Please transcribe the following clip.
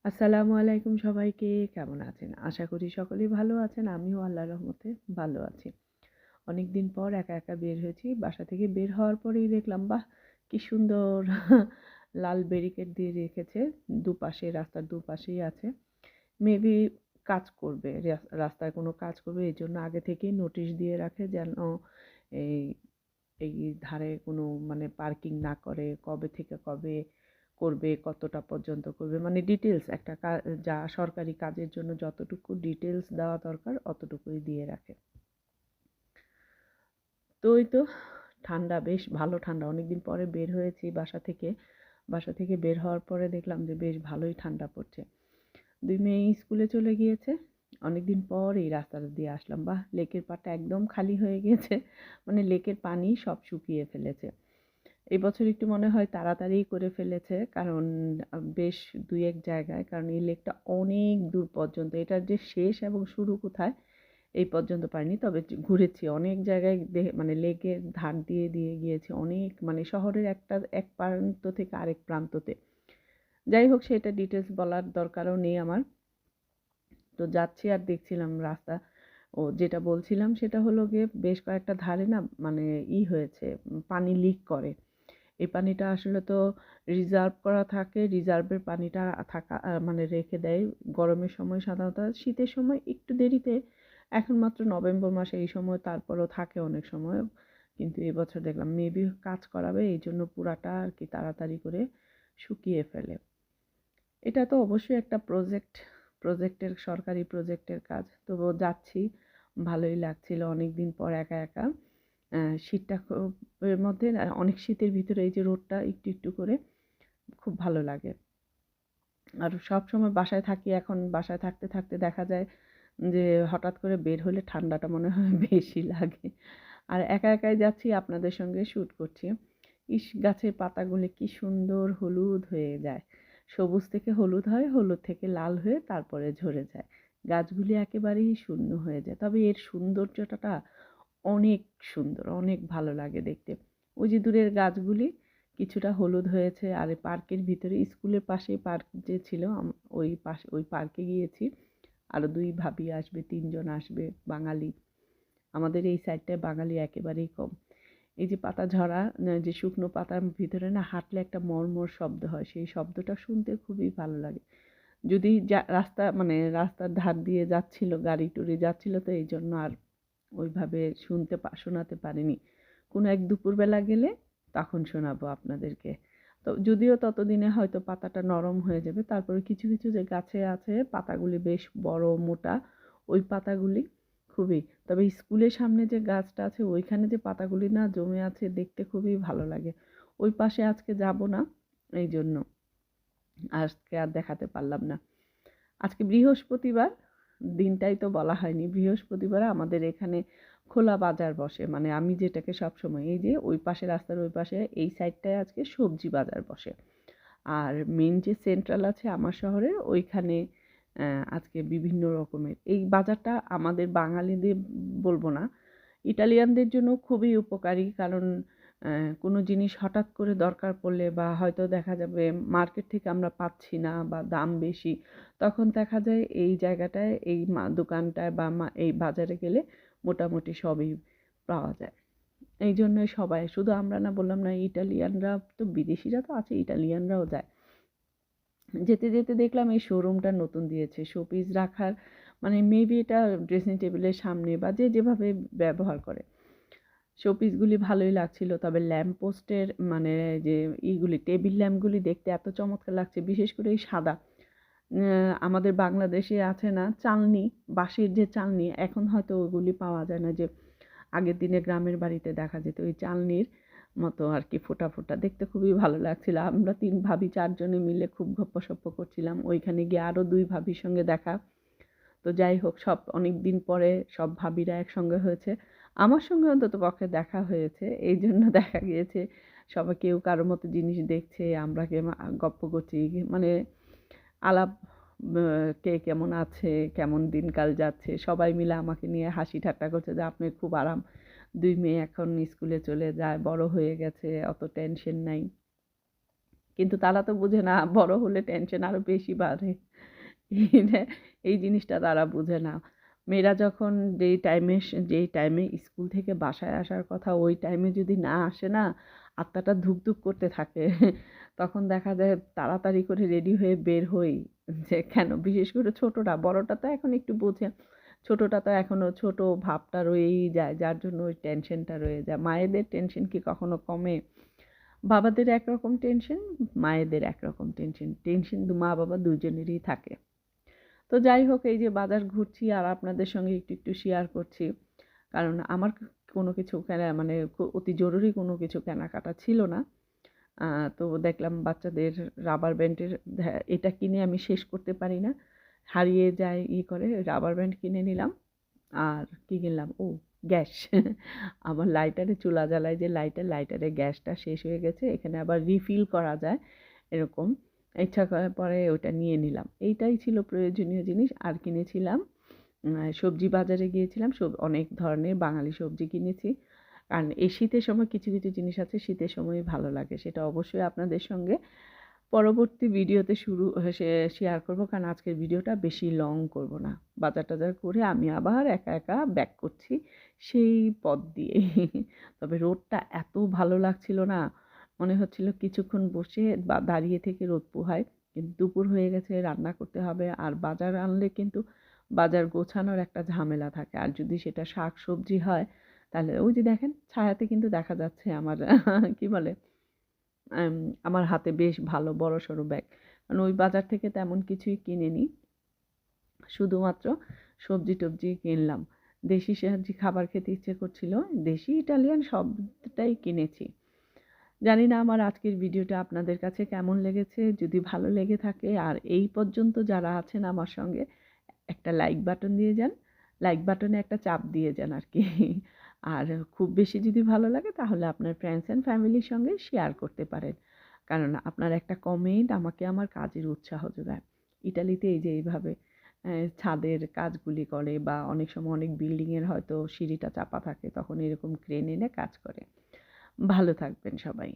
আসসালামু আলাইকুম সবাইকে। কেমন আছেন? আশা করি সকলেই ভালো আছেন। আমিও আল্লাহর রহমতে ভালো আছি। অনেকদিন পর একা, একা বের হয়েছি। বাসা থেকে বের হওয়ার পরেই দেখলাম, বাহ! কি সুন্দর লাল ব্যারিকেড দিয়ে রেখেছে। দুপাশে, রাস্তার দুপাশেই আছে। মেবি কাজ করবে। রাস্তায় কোনো কাজ করবে, এজন্য আগে থেকেই নোটিশ দিয়ে রাখে যেন এই এই ধারে কোনো মানে পার্কিং না করে, কবে থেকে কবে করবে, কতটা পর্যন্ত করবে, মানে ডিটেলস একটা যা সরকারি কাজের জন্য যতটুকু ডিটেলস দেওয়া দরকার অতটুকুই দিয়ে রাখে। তো ওই তো ঠান্ডা, বেশ ভালো ঠান্ডা। অনেকদিন পরে বের হয়েছি বাসা থেকে বের হওয়ার পরে দেখলাম যে বেশ ভালোই ঠান্ডা পড়ছে। 2 মেয়ে স্কুলে চলে গিয়েছে। অনেকদিন পর এই রাস্তাটা দিয়ে আসলাম। বাহ! লেকের পাড়টা একদম খালি হয়ে গিয়েছে। মানে লেকের পানি সব শুকিয়ে ফেলেছে। এই বছর একটু মনে হয় তাড়াতাড়িই করে ফেলেছে, কারণ বেশ 2-1 জায়গায়, কারণ এই লেকটা অনেক দূর পর্যন্ত। এটার যে শেষ এবং শুরু কোথায় এই পর্যন্ত পারিনি। তবে ঘুরেছি অনেক জায়গায়, মানে লেকের ধার দিয়ে দিয়ে গিয়েছি অনেক, মানে শহরের এক প্রান্ত থেকে আরেক প্রান্ততে। যাই হোক, সেটা ডিটেলস বলার দরকারও নেই আমার। তো যাচ্ছি আর দেখছিলাম রাস্তা। যেটা বলছিলাম সেটা হলো গিয়ে বেশ কয়েকটা ধারে না মানে হয়েছে, পানি লিক করে। এই পানিটা আসলে তো রিজার্ভ করা থাকে, রিজার্ভের পানিটা থাকা মানে রেখে দেয় গরমের সময় সাধারণত। শীতের সময় একটু দেরিতে, এখন মাত্র নভেম্বর মাসে এই সময়, তারপরেও থাকে অনেক সময়। কিন্তু এবছর দেখলাম মেবি কাজ করাবে, এই জন্য পুরাটা আর কি তাড়াতাড়ি করে শুকিয়ে ফেলে। এটা তো অবশ্যই একটা প্রজেক্টের সরকারি প্রজেক্টের কাজ। তবুও যাচ্ছি, ভালোই লাগছিল অনেকদিন পর একা একা। শীতটা খুব এর মধ্যে অনেক শীতের ভিতরে এই যে রোদটা একটু একটু করে খুব ভালো লাগে। আর সবসময় বাসায় থাকি, এখন বাসায় থাকতে থাকতে দেখা যায় যে হঠাৎ করে বের হলে ঠান্ডাটা মনে হয় বেশি লাগে। আর একা একাই যাচ্ছি, আপনাদের সঙ্গে শ্যুট করছি। ইস! গাছের পাতাগুলি কি সুন্দর হলুদ হয়ে যায়। সবুজ থেকে হলুদ হয়, হলুদ থেকে লাল হয়ে তারপরে ঝরে যায়। গাছগুলি একেবারেই শূন্য হয়ে যায়। তবে এর সৌন্দর্যটা অনেক সুন্দর, অনেক ভালো লাগে দেখতে। ওই যে দূরের গাছগুলি কিছুটা হলুদ হয়েছে। আর এই পার্কের ভিতরে, স্কুলের পাশেই পার্ক যে ছিল, ওই পার্কে গিয়েছি। আরো 2 ভাবি আসবে, 3 জন আসবে বাঙালি। আমাদের এই সাইডটায় বাঙালি একেবারেই কম। এই যে পাতা ঝরা, যে শুকনো পাতার ভিতরে না হাঁটলে একটা মর্মর শব্দ হয়, সেই শব্দটা শুনতে খুবই ভালো লাগে। যদি মানে রাস্তার ধার দিয়ে যাচ্ছিল, গাড়ি টুড়ি যাচ্ছিল, তো এই জন্য আর ওইভাবে শোনাতে পারিনি। কোনো এক দুপুরবেলা গেলে তখন শোনাবো আপনাদেরকে। তো যদিও ততদিনে হয়তো পাতাটা নরম হয়ে যাবে। তারপরে কিছু কিছু যে গাছে আছে পাতাগুলি বেশ বড় মোটা, ওই পাতাগুলি খুবই, তবে স্কুলের সামনে যে গাছটা আছে ওইখানে যে পাতাগুলি না জমে আছে দেখতে খুবই ভালো লাগে। ওই পাশে আজকে যাব না, এই জন্য আজকে আর দেখাতে পারলাম না। আজকে বৃহস্পতিবার, দিনটাই তো বলা হয়নি। বৃহস্পতিবার আমাদের এখানে খোলা বাজার বসে, মানে আমি যেটাকে সবসময়, এই যে ওই পাশে, রাস্তার ওই পাশে এই সাইডটায় আজকে সবজি বাজার বসে। আর মেন যে সেন্ট্রাল আছে আমার শহরের, ওইখানে আজকে বিভিন্ন রকমের এই বাজারটা আমাদের বাঙালিদের বলবো না, ইটালিয়ানদের জন্য খুবই উপকারী। কারণ কোনো জিনিস হঠাৎ করে দরকার পড়লে, বা হয়তো দেখা যাবে মার্কেট থেকে আমরা পাচ্ছি না বা দাম বেশি, তখন দেখা যায় এই জায়গাটায়, এই দোকানটায় বা এই বাজারে গেলে মোটামুটি সবই পাওয়া যায়। এই জন্যই সবাই, শুধু আমরা না, বললাম না, ইটালিয়ানরা তো, বিদেশিরা তো আছে, ইটালিয়ানরাও যায়। যেতে যেতে দেখলাম এই শোরুমটা নতুন দিয়েছে শোপিস রাখার, মানে মেবি এটা ড্রেসিং টেবিলের সামনে বা যে যেভাবে ব্যবহার করে। শোপিসগুলি ভালোই লাগছিল, তবে ল্যাম্প পোস্টের মানে যে টেবিল ল্যাম্পগুলি দেখতে এত চমৎকার লাগছে, বিশেষ করে এই সাদা। আমাদের বাংলাদেশে আছে না চালনি, বাঁশের যে চালনি, এখন হয়তো ওগুলি পাওয়া যায় না, যে আগের দিনে গ্রামের বাড়িতে দেখা যেত ওই চালনির মতো আর কি, ফোটা ফোটা দেখতে খুবই ভালো লাগছিল। আমরা 3 ভাবি 4 জনে মিলে খুব গপ্পসপ্প করছিলাম। ওইখানে গিয়ে আরও 2 ভাবির সঙ্গে দেখা। তো যাই হোক, অনেক দিন পরে সব ভাবিরা একসঙ্গে হয়েছে। আমার সঙ্গে অন্তত পক্ষে দেখা হয়েছে। এই জন্য দেখা গিয়েছে সবাই কেউ কারো মতো জিনিস দেখছে, আমরা গপ্প করছি, মানে আলাপ, কে কেমন আছে, কেমন দিনকাল যাচ্ছে, সবাই মিলে আমাকে নিয়ে হাসি ঠাট্টা করছে যে আপনার খুব আরাম। 2 মেয়ে এখন স্কুলে চলে যায়, বড় হয়ে গেছে, অত টেনশন নাই। কিন্তু তারা তো বুঝে না, বড় হলে টেনশন আরও বেশি বাড়ে। এটা এই জিনিসটা তারা বুঝে না। মেয়েরা যখন যেই টাইমে স্কুল থেকে বাসায় আসার কথা, ওই টাইমে যদি না আসে না, আত্মাটা ধুকধুক করতে থাকে। তখন দেখা যায় তাড়াতাড়ি করে রেডি হয়ে বের হই, যে কেন? বিশেষ করে ছোটরা, বড়টা তো এখন একটু বোঝে। ছোটটা তো এখনো ছোট ভাবটা রয়েই যায়, যার জন্য ওই টেনশনটা রয়ে যায়। মায়েদের টেনশন কি কখনো কমে? বাবাদের একরকম টেনশন, মায়েদের একরকম টেনশন। টেনশন মা-বাবা দুজনেরই থাকে। তো যাই হোক, এই যে বাজার ঘুরছি আর আপনাদের সঙ্গে একটু, একটু শেয়ার করছি। কারণ আমার কোনো কিছু মানে অতি জরুরি কোনো কিছু কেনাকাটা ছিল না। আ তো দেখলাম বাচ্চাদের রাবার ব্যান্ডের, এটা কিনে আমি শেষ করতে পারি না। হারিয়ে যায় করে রাবার ব্যান্ড কিনে নিলাম। আর কি কিনলাম? ও গ্যাস। আমার লাইটারে চুলা জ্বালাই যে লাইটারে গ্যাসটা শেষ হয়ে গেছে। এখানে আবার রিফিল করা যায় এরকম। ইচ্ছা করার পরে ওটা নিয়ে নিলাম। এইটাই ছিল প্রয়োজনীয় জিনিস। আর কিনেছিলাম সবজি বাজারে গিয়েছিলাম। অনেক ধরনের বাঙালি সবজি কিনেছি। কারণ এই শীতের সময় কিছু, কিছু জিনিস আছে শীতের সময়ই ভালো লাগে। সেটা অবশ্যই আপনাদের সঙ্গে পরবর্তী ভিডিওতে শেয়ার করব, কারণ আজকের ভিডিওটা বেশি লং করব না। বাজার-টাজার করে আমি আবার একা, একা ব্যাক করছি সেই পথ দিয়ে। তবে রোদটা এত ভালো লাগছিল না, মনে হচ্ছিল কিছুক্ষণ বসে বা দাঁড়িয়ে থেকে রোদ পোহাই। কিন্তু দুপুর হয়ে গেছে, রান্না করতে হবে। আর বাজার আনলে কিন্তু বাজার গোছানোর একটা ঝামেলা থাকে। আর যদি সেটা শাক-সবজি হয়, তাহলে ওই যে দেখেন ছায়াতে কিন্তু দেখা যাচ্ছে আমার কি বলে? আম আমার হাতে বেশ ভালো বড়সড় ব্যাগ। কারণ ওই বাজার থেকে তেমন কিছুই কিনিনি। শুধুমাত্র সবজি-টবজি কিনলাম। দেশি খাবার খেতে ইচ্ছে করছিল। দেশি, ইটালিয়ান সবটাই কিনেছি। জানি না আমার আজকের ভিডিওটা আপনাদের কাছে কেমন লেগেছে? যদি ভালো লেগে থাকে আর এই পর্যন্ত যারা আছেন আমার সঙ্গে, একটা লাইক বাটন দিয়ে যান। লাইক বাটনে একটা চাপ দিয়ে যান আরকি। আর খুব বেশি যদি ভালো লাগে তাহলে আপনার ফ্রেন্ডস অ্যান্ড ফ্যামিলির সঙ্গে শেয়ার করতে পারেন। কারণ আপনার একটা কমেন্ট আমাকে আমার কাজের উৎসাহ যোগায়। ইটালিতে এই যে এইভাবে ছাদের কাজগুলি করে, বা অনেক সময় অনেক বিল্ডিংয়ের হয়তো সিঁড়িটা চাপা থাকে, তখন এরকম ক্রেন এনে কাজ করে। ভালো থাকবেন সবাই।